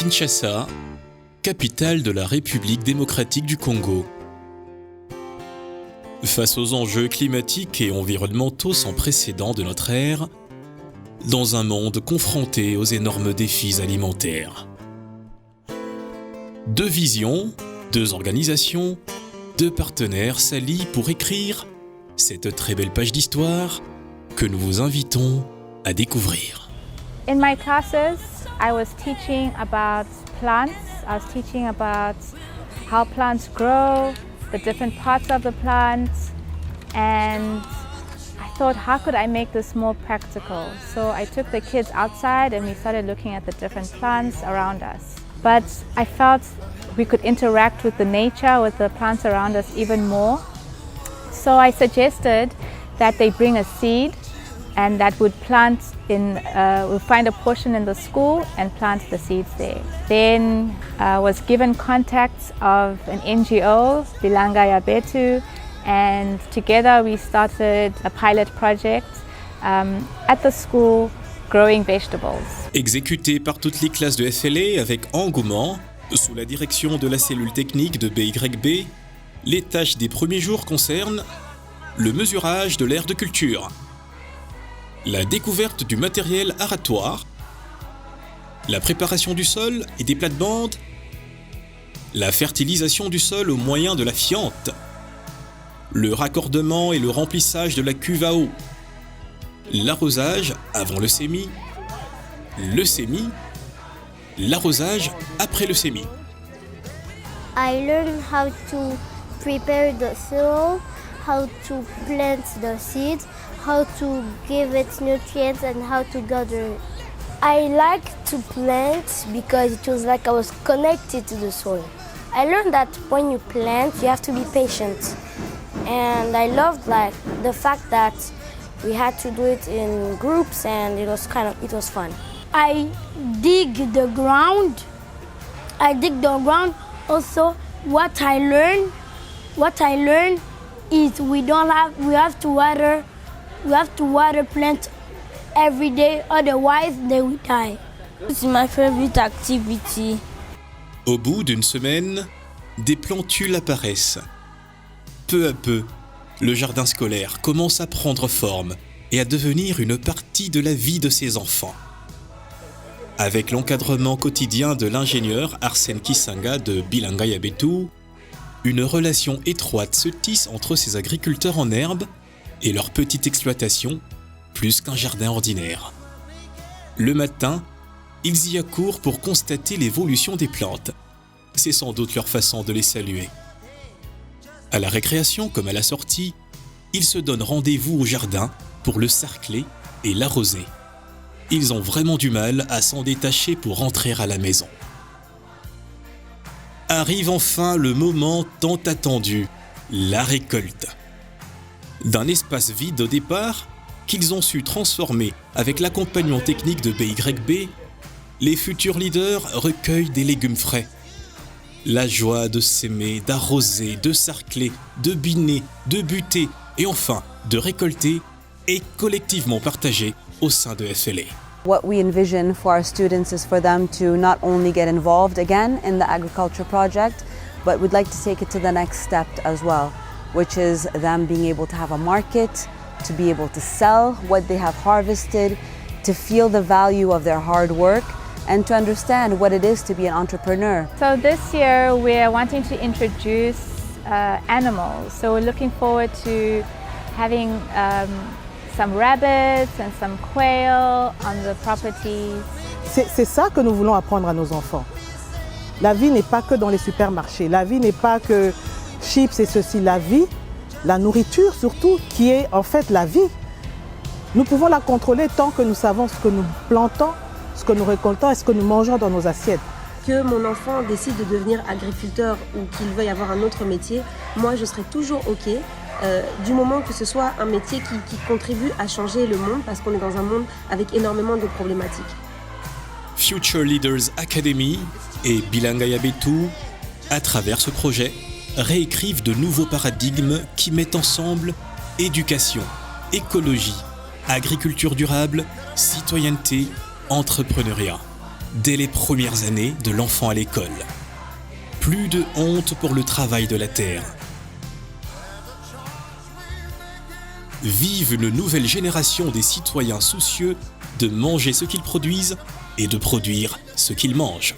Kinshasa, capitale de la République démocratique du Congo. Face aux enjeux climatiques et environnementaux sans précédent de notre ère, dans un monde confronté aux énormes défis alimentaires. Deux visions, deux organisations, deux partenaires s'allient pour écrire cette très belle page d'histoire que nous vous invitons à découvrir. In my classes, I was teaching about plants. I was teaching about how plants grow, the different parts of the plant, and I thought, how could I make this more practical? So I took the kids outside and we started looking at the different plants around us. But I felt we could interact with the nature, with the plants around us even more. So I suggested that they bring a seed and that would plant we'll find a portion in the school and plant the seeds there. Then was given contacts of an NGO, Bilanga ya Betu, and together we started a pilot project at the school growing vegetables. Exécuté par toutes les classes de FLA avec engouement, sous la direction de la cellule technique de BYB, les tâches des premiers jours concernent le mesurage de l'aire de culture, la découverte du matériel aratoire, la préparation du sol et des plates-bandes, la fertilisation du sol au moyen de la fiente, le raccordement et le remplissage de la cuve à eau, l'arrosage avant le semis, l'arrosage après le semis. I learned how to prepare the soil, how to plant the seeds, how to give it nutrients and how to gather it. I like to plant because it was like I was connected to the soil. I learned that when you plant, you have to be patient. And I loved the fact that we had to do it in groups and it was fun. I dig the ground. Also, what I learned is we have to water plants every day, otherwise they will die. It's my favorite activity. Au bout d'une semaine, des plantules apparaissent. Peu à peu, le jardin scolaire commence à prendre forme et à devenir une partie de la vie de ses enfants. Avec l'encadrement quotidien de l'ingénieur Arsène Kisanga de Bilanga ya Betu, une relation étroite se tisse entre ces agriculteurs en herbe et leur petite exploitation, plus qu'un jardin ordinaire. Le matin, ils y accourent pour constater l'évolution des plantes. C'est sans doute leur façon de les saluer. À la récréation comme à la sortie, ils se donnent rendez-vous au jardin pour le sarcler et l'arroser. Ils ont vraiment du mal à s'en détacher pour rentrer à la maison. Arrive enfin le moment tant attendu, la récolte. D'un espace vide au départ, qu'ils ont su transformer avec l'accompagnement technique de BYB, les futurs leaders recueillent des légumes frais. La joie de s'aimer, d'arroser, de sarcler, de biner, de buter et enfin de récolter est collectivement partagée au sein de FLA. What we envision for our students is for them to not only get involved again in the agriculture project, but we'd like to take it to the next step as well, which is them being able to have a market, to be able to sell what they have harvested, to feel the value of their hard work, and to understand what it is to be an entrepreneur. So this year we're wanting to introduce animals. So we're looking forward to having some rabbits and some quail on the properties. C'est ça que nous voulons apprendre à nos enfants. La vie n'est pas que dans les supermarchés, la vie n'est pas que chips et ceci, la vie, la nourriture surtout, qui est en fait la vie. Nous pouvons la contrôler tant que nous savons ce que nous plantons, ce que nous récoltons et ce que nous mangeons dans nos assiettes. Que mon enfant décide de devenir agriculteur ou qu'il veuille avoir un autre métier, moi je serai toujours OK. Du moment que ce soit un métier qui contribue à changer le monde parce qu'on est dans un monde avec énormément de problématiques. Future Leaders Academy et Bilanga ya Betu, à travers ce projet, réécrivent de nouveaux paradigmes qui mettent ensemble éducation, écologie, agriculture durable, citoyenneté, entrepreneuriat. dès les premières années de l'enfant à l'école. Plus de honte pour le travail de la terre. Vive une nouvelle génération des citoyens soucieux de manger ce qu'ils produisent et de produire ce qu'ils mangent.